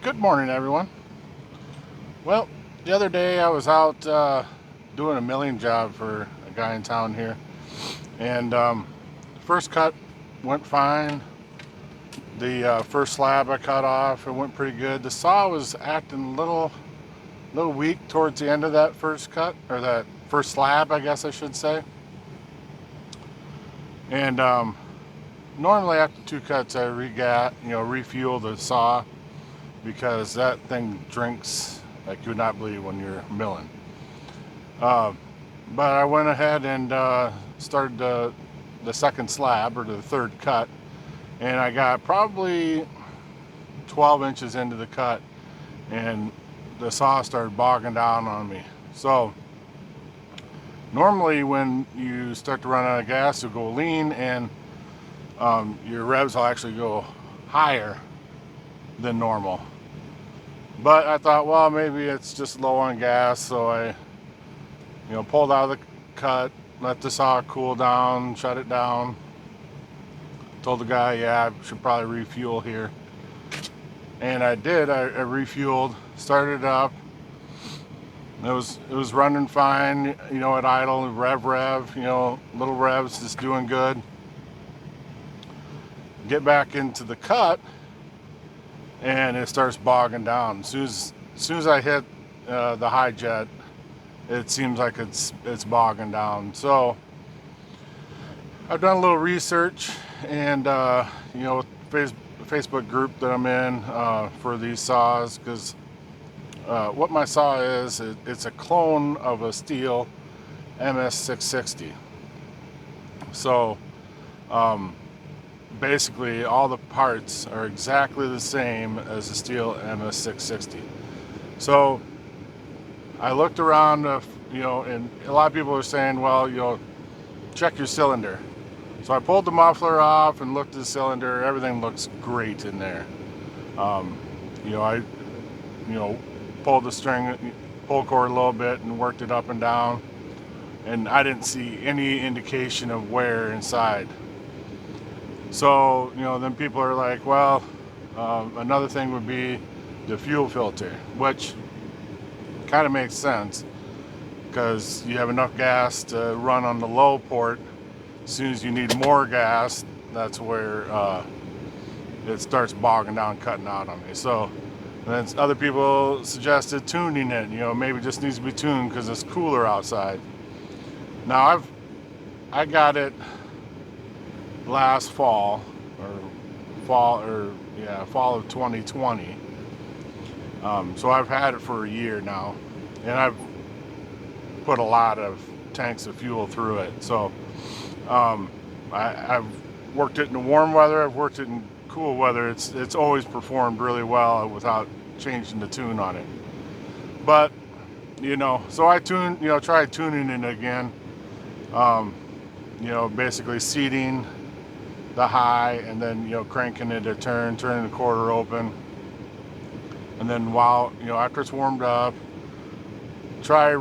Good morning, everyone. Well, the other day I was out doing a milling job for a guy in town here, and first cut went fine. The first slab I cut off, it went pretty good. The saw was acting a little weak towards the end of that first cut, or that first slab, I guess I should say. And normally after two cuts, I refuel the saw because that thing drinks like you would not believe when you're milling. Uh, but I went ahead and started the second slab, or the third cut, and I got probably 12 inches into the cut, and the saw started bogging down on me. So normally when you start to run out of gas, you'll go lean, and your revs will actually go higher than normal. But I thought, well, maybe it's just low on gas, so I pulled out of the cut, let the saw cool down, shut it down. Told the guy, yeah, I should probably refuel here. And I did. I refueled, started it up. It was running fine, at idle, rev, little revs, just doing good. Get back into the cut, and it starts bogging down. As soon as I hit the high jet, it seems like it's bogging down. So I've done a little research, and Facebook group that I'm in for these saws, because what my saw is, it's a clone of a steel MS660. So basically all the parts are exactly the same as the steel MS660. So I looked around, and a lot of people are saying, well, check your cylinder. So I pulled the muffler off and looked at the cylinder. Everything looks great in there. I pulled the pull cord a little bit and worked it up and down, and I didn't see any indication of wear inside. So then people are like, well, another thing would be the fuel filter, which kind of makes sense because you have enough gas to run on the low port. As soon as you need more gas, that's where it starts bogging down, cutting out on me. So then other people suggested tuning it. Maybe it just needs to be tuned because it's cooler outside. Now I got it last fall of 2020. So I've had it for a year now, and I've put a lot of tanks of fuel through it. So I've worked it in the warm weather, I've worked it in cool weather. It's always performed really well without changing the tune on it. But so I tried tuning it again. Basically seating the high, and then cranking it to turning the quarter open, and then while after it's warmed up, try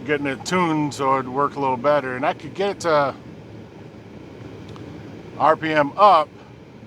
getting it tuned so it'd work a little better. And I could get it to RPM up,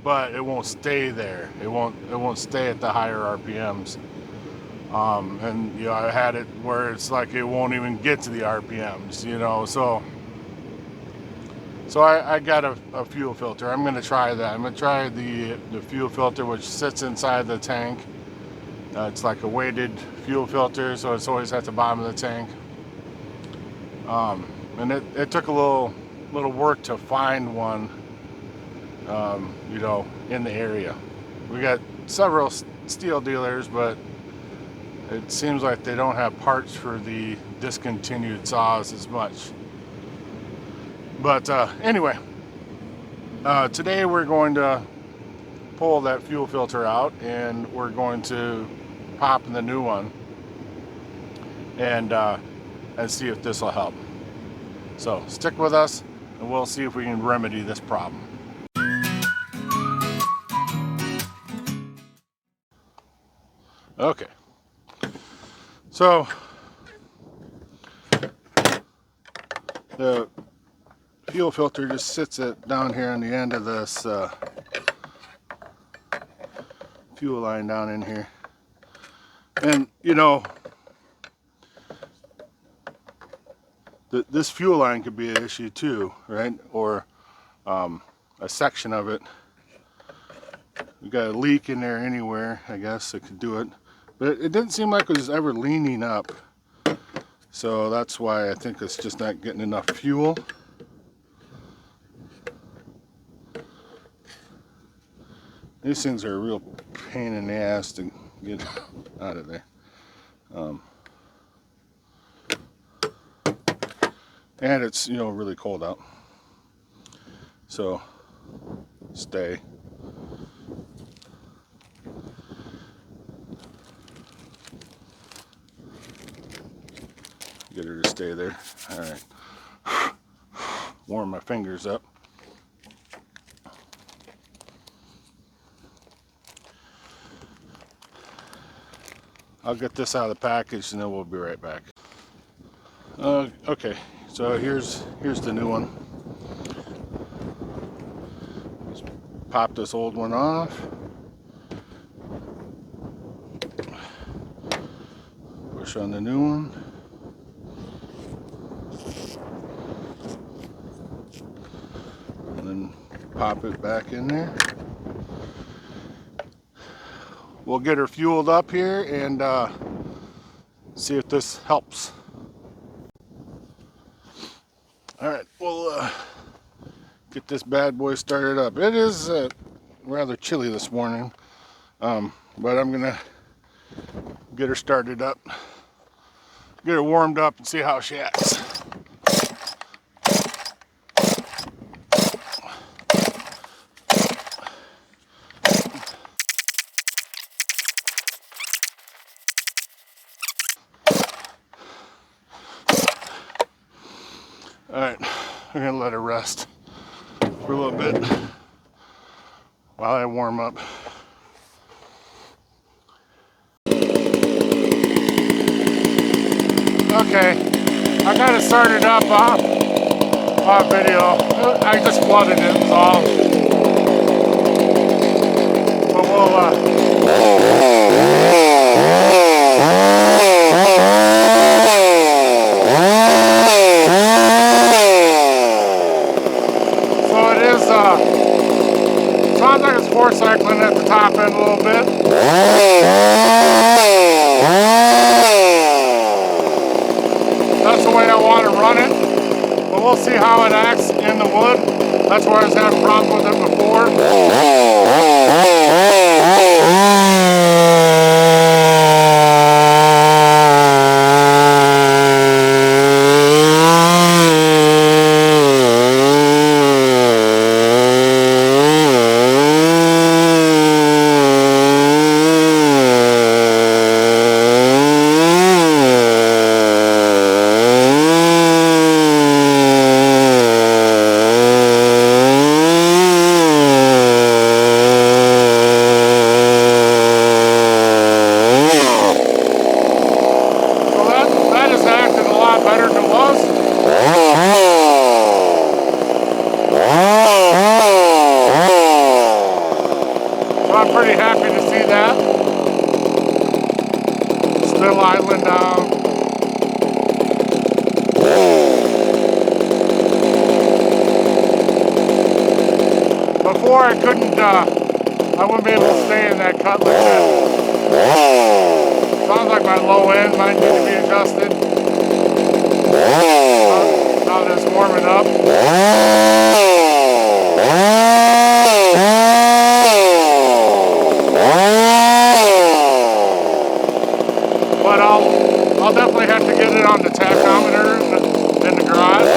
but it won't stay there. It won't stay at the higher RPMs. And I had it where it's like it won't even get to the RPMs. So I got a fuel filter. I'm going to try that. I'm going to try the fuel filter, which sits inside the tank. It's like a weighted fuel filter, so it's always at the bottom of the tank. And it took a little work to find one, in the area. We got several steel dealers, but it seems like they don't have parts for the discontinued saws as much. But anyway, today we're going to pull that fuel filter out, and we're going to pop in the new one, and see if this will help. So stick with us, and we'll see if we can remedy this problem. Okay, so the fuel filter just sits down here on the end of this fuel line down in here. And you know, this fuel line could be an issue too, right? Or a section of it. We got a leak in there anywhere, I guess it could do it. But it didn't seem like it was ever leaning up. So that's why I think it's just not getting enough fuel. These things are a real pain in the ass to get out of there. And it's, you know, really cold out. So stay. Get her to stay there. All right. Warm my fingers up. I'll get this out of the package and then we'll be right back. Okay, so here's the new one. Just pop this old one off. Push on the new one. And then pop it back in there. We'll get her fueled up here and see if this helps. All right, we'll get this bad boy started up. It is rather chilly this morning, but I'm gonna get her started up, get her warmed up, and see how she acts. All right, I'm gonna let her rest for a little bit while I warm up. Okay, I got it started up on video. I just flooded it, so but we'll sounds like it's four cycling at the top end a little bit. That's the way I want to run it. But we'll see how it acts in the wood. That's where I was having problems with it before. I'm pretty happy to see that. Still idling down. Before I couldn't, I wouldn't be able to stay in that cut like that. Sounds like my low end might need to be adjusted. Now that it's warming up. But I'll definitely have to get it on the tachometer in the garage.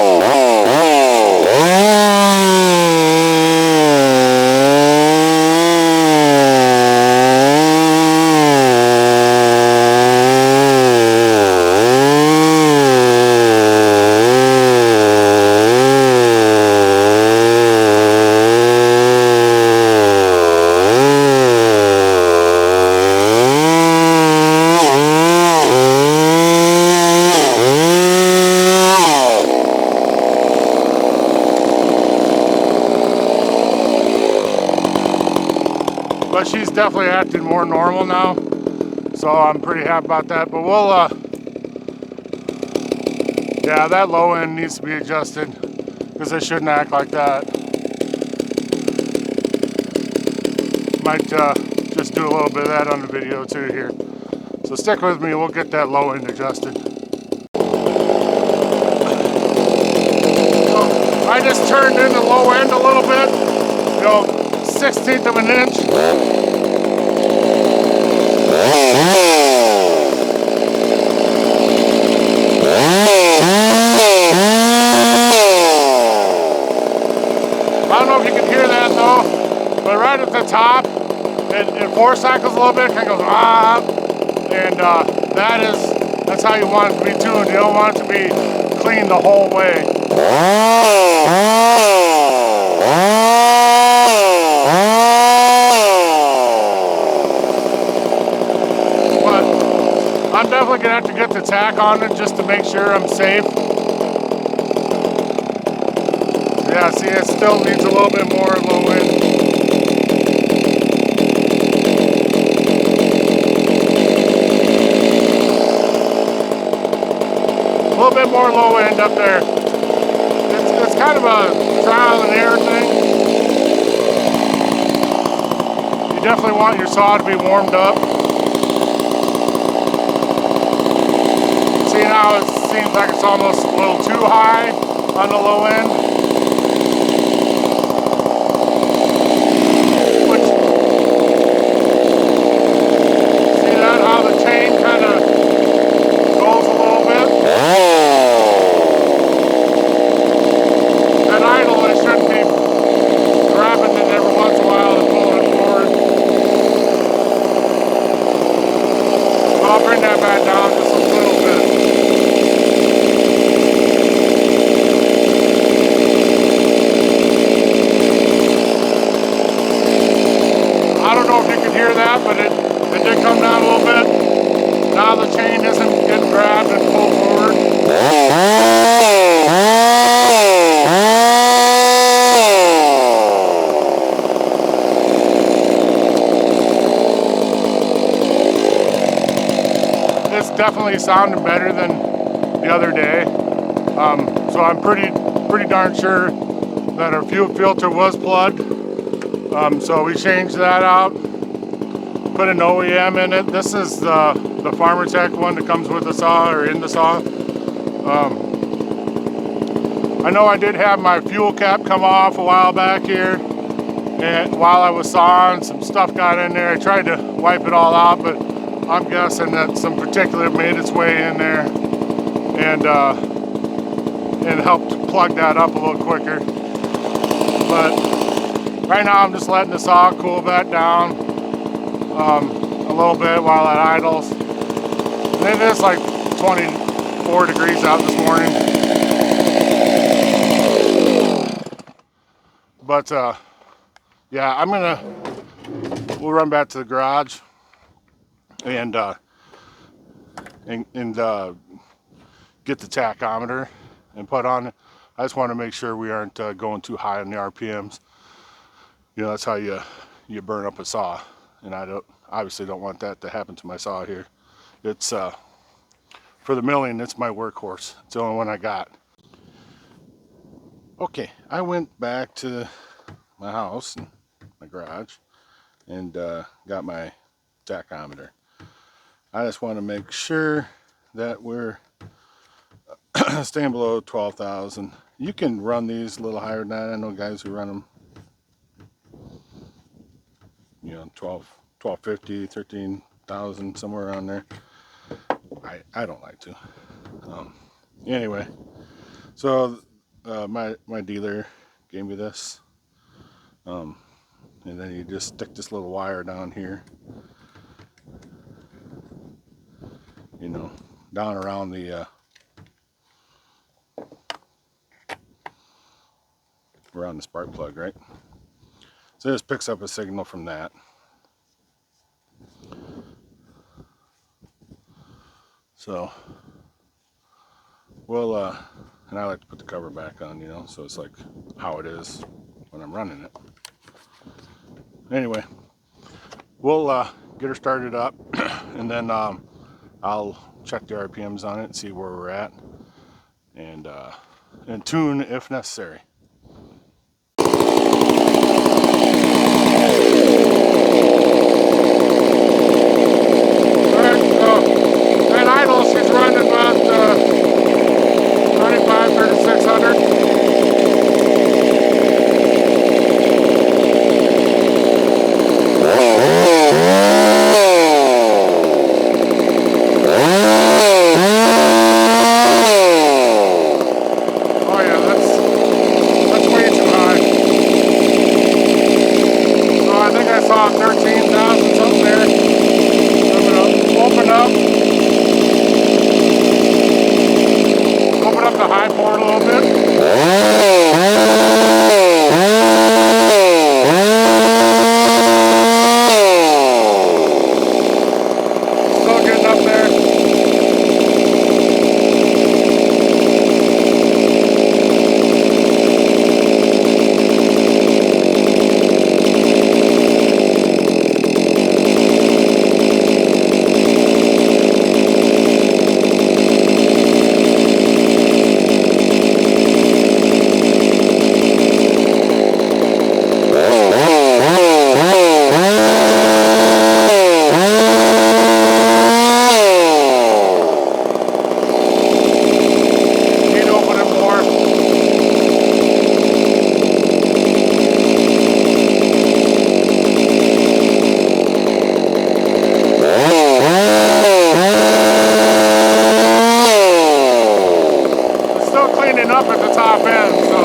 but she's definitely acting more normal now. So I'm pretty happy about that. But we'll, yeah, that low end needs to be adjusted because it shouldn't act like that. Might just do a little bit of that on the video too here. So stick with me, we'll get that low end adjusted. So I just turned in the low end a little bit, you know, 1/16 of an inch. I don't know if you can hear that though, but right at the top, it 4 cycles a little bit, kind of goes ah, and that's how you want it to be tuned. You don't want it to be clean the whole way. But I'm definitely gonna have to get the tack on it just to make sure I'm safe. Yeah, see, it still needs a little bit more low end. A little bit more low end up there. It's kind of a trial and error thing. You definitely want your saw to be warmed up. See, now it seems like it's almost a little too high on the low end. See that, how the chain kind of goes a little bit? At idle, it shouldn't be grabbing it every once in a while and pulling it forward. So I'll bring that back down just a little bit. I don't know if you can hear that, but it did come down a little bit. Now the chain isn't getting grabbed and pulled forward. It's definitely sounding better than the other day. So I'm pretty darn sure that our fuel filter was plugged. So we changed that out, put an OEM in it. This is the Farmer Tech one that comes with the saw or in the saw. I know I did have my fuel cap come off a while back here, and while I was sawing, some stuff got in there. I tried to wipe it all out, but I'm guessing that some particulate made its way in there and helped plug that up a little quicker. But right now I'm just letting the saw cool back down a little bit while it idles. And it is like 24 degrees out this morning. But yeah, we'll run back to the garage and get the tachometer and put on it. I just want to make sure we aren't going too high on the RPMs. You know, that's how you burn up a saw, and I obviously don't want that to happen to my saw here. It's for the milling, it's my workhorse. It's the only one I got. Okay, I went back to my house, my garage, and got my tachometer. I just want to make sure that we're staying below 12,000. You can run these a little higher than that. I know guys who run them, you know, 1250, 13,000, somewhere around there. I don't like to. Anyway, so my dealer gave me this, and then you just stick this little wire down here, you know, down around the spark plug, right? So this picks up a signal from that. So we'll and I like to put the cover back on, you know, so it's like how it is when I'm running it. Anyway, we'll get her started up, and then I'll check the RPMs on it and see where we're at, and tune if necessary. She's running about 3,600. Oh yeah, that's way too high. So I think I saw 13,000 something there. Open up the high port a little bit. Still getting up there. Up at the top end, so.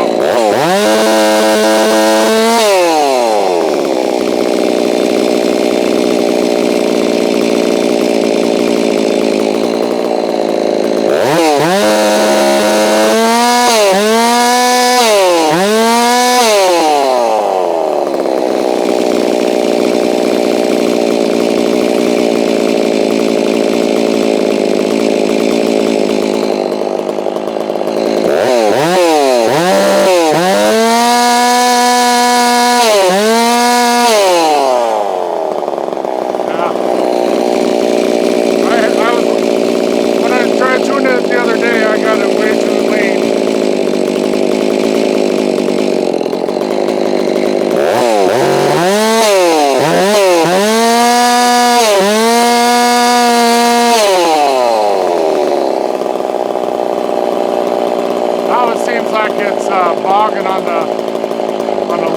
Now it seems like it's bogging on the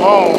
low.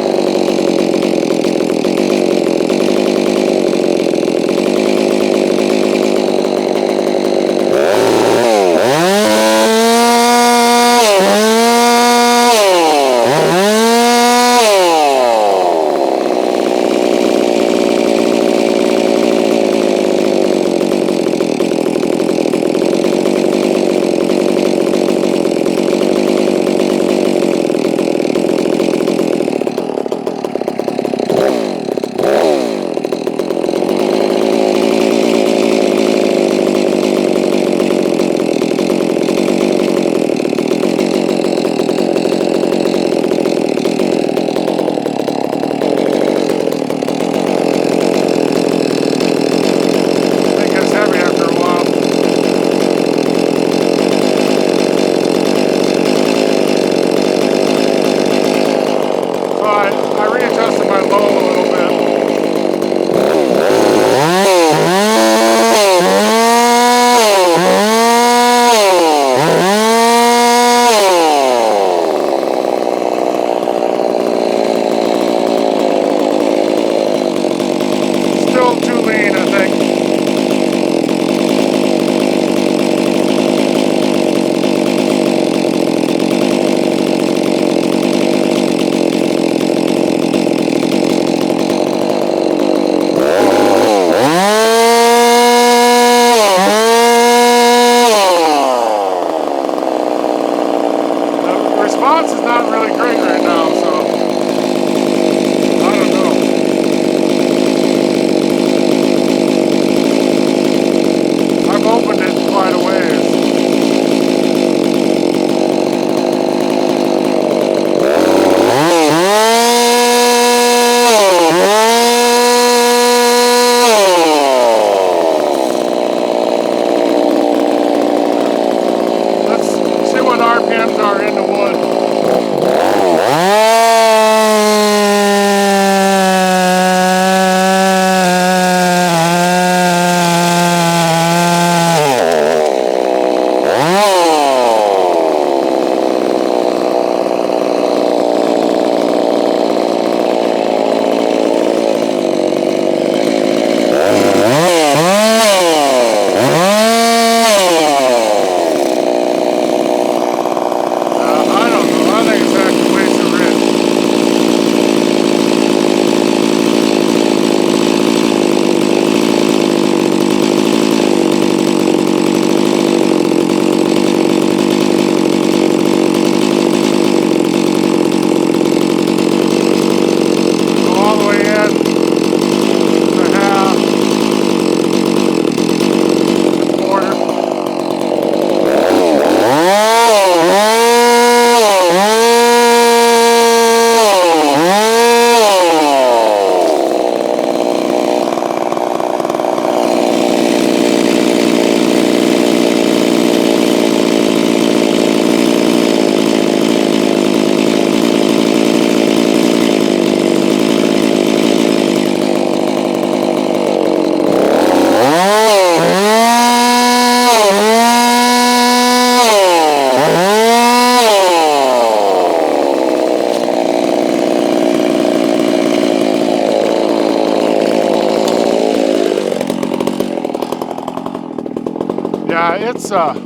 Yeah, it's I'm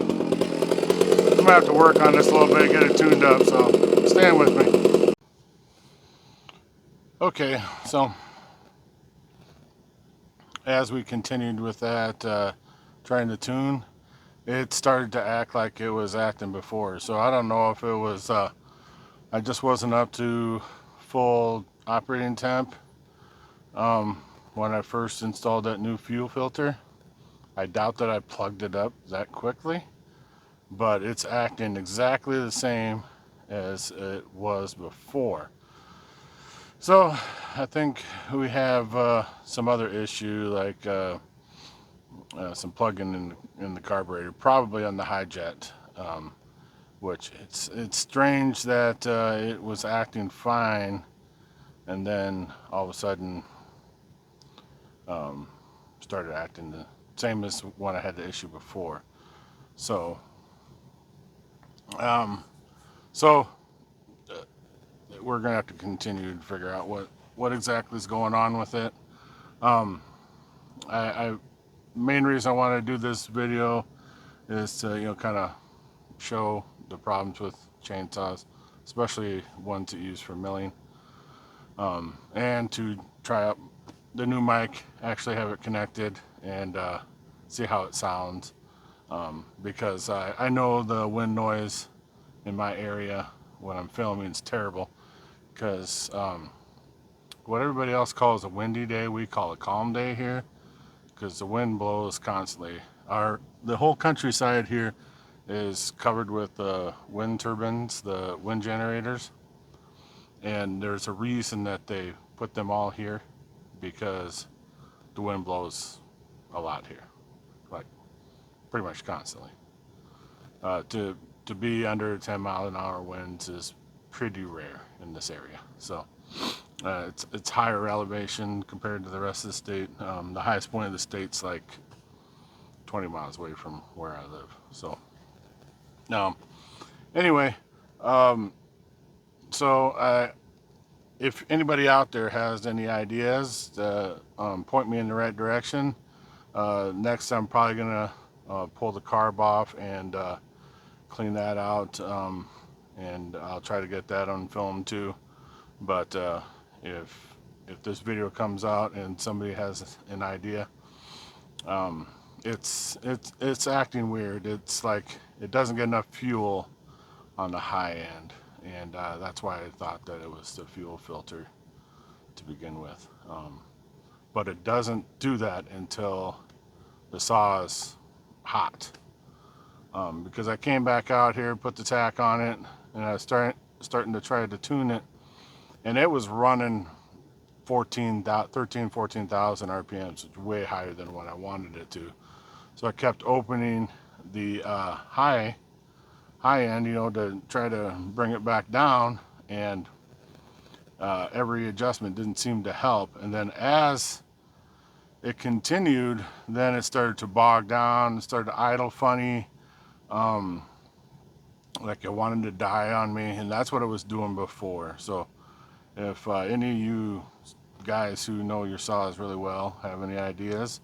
gonna have to work on this a little bit, get it tuned up, so stand with me. Okay, so as we continued with that, trying to tune, it started to act like it was acting before. So I don't know if it was I just wasn't up to full operating temp when I first installed that new fuel filter. I doubt that I plugged it up that quickly, but it's acting exactly the same as it was before. So I think we have some other issue, like some plugging in the carburetor, probably on the high jet, which it's strange that it was acting fine, and then all of a sudden started acting the same as when I had the issue before. So um, so we're gonna have to continue to figure out what exactly is going on with it. I main reason I want to do this video is to kind of show the problems with chainsaws, especially ones that use for milling, and to try out the new mic, actually have it connected and see how it sounds, because I know the wind noise in my area when I'm filming is terrible, because what everybody else calls a windy day, we call a calm day here, because the wind blows constantly. The whole countryside here is covered with wind turbines, the wind generators, and there's a reason that they put them all here, because the wind blows a lot here, like pretty much constantly. To be under 10 mile an hour winds is pretty rare in this area. So it's higher elevation compared to the rest of the state. The highest point of the state's like 20 miles away from where I live. So anyway, so if anybody out there has any ideas, point me in the right direction. Next, I'm probably gonna pull the carb off and clean that out, and I'll try to get that on film too. But if this video comes out and somebody has an idea, it's acting weird. It's like it doesn't get enough fuel on the high end, and that's why I thought that it was the fuel filter to begin with. But it doesn't do that until the saw is hot. Because I came back out here, put the tack on it, and I was starting to try to tune it, and it was running 13, 14,000 RPMs, which is way higher than what I wanted it to. So I kept opening the high end, to try to bring it back down, and every adjustment didn't seem to help. And then as it continued, then it started to bog down, it started to idle funny, like it wanted to die on me, and that's what it was doing before. So if any of you guys who know your saws really well have any ideas,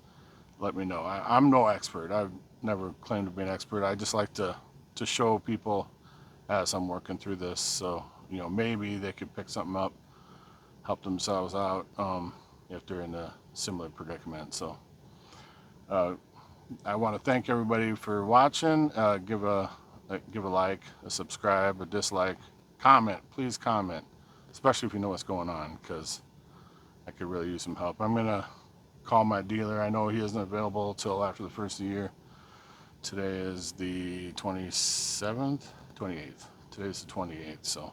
let me know. I'm no expert. I've never claimed to be an expert. I just like to show people as I'm working through this, so maybe they could pick something up, help themselves out, if they're in a similar predicament. So I want to thank everybody for watching. Give a like, a subscribe, a dislike, comment. Please comment, especially if you know what's going on, because I could really use some help. I'm gonna call my dealer. I know he isn't available till after the first of the year. Today is the 27th, 28th. Today's the 28th, so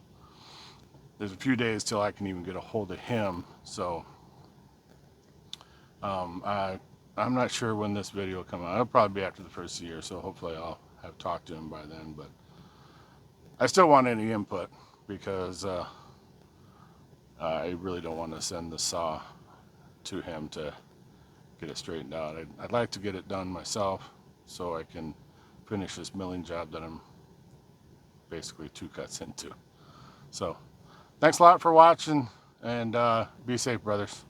there's a few days till I can even get a hold of him. So I'm not sure when this video will come out. It'll probably be after the first of the year, so hopefully I'll have talked to him by then. But I still want any input, because I really don't want to send the saw to him to get it straightened out. I'd like to get it done myself so I can finish this milling job that I'm basically 2 cuts into. So thanks a lot for watching, and be safe, brothers.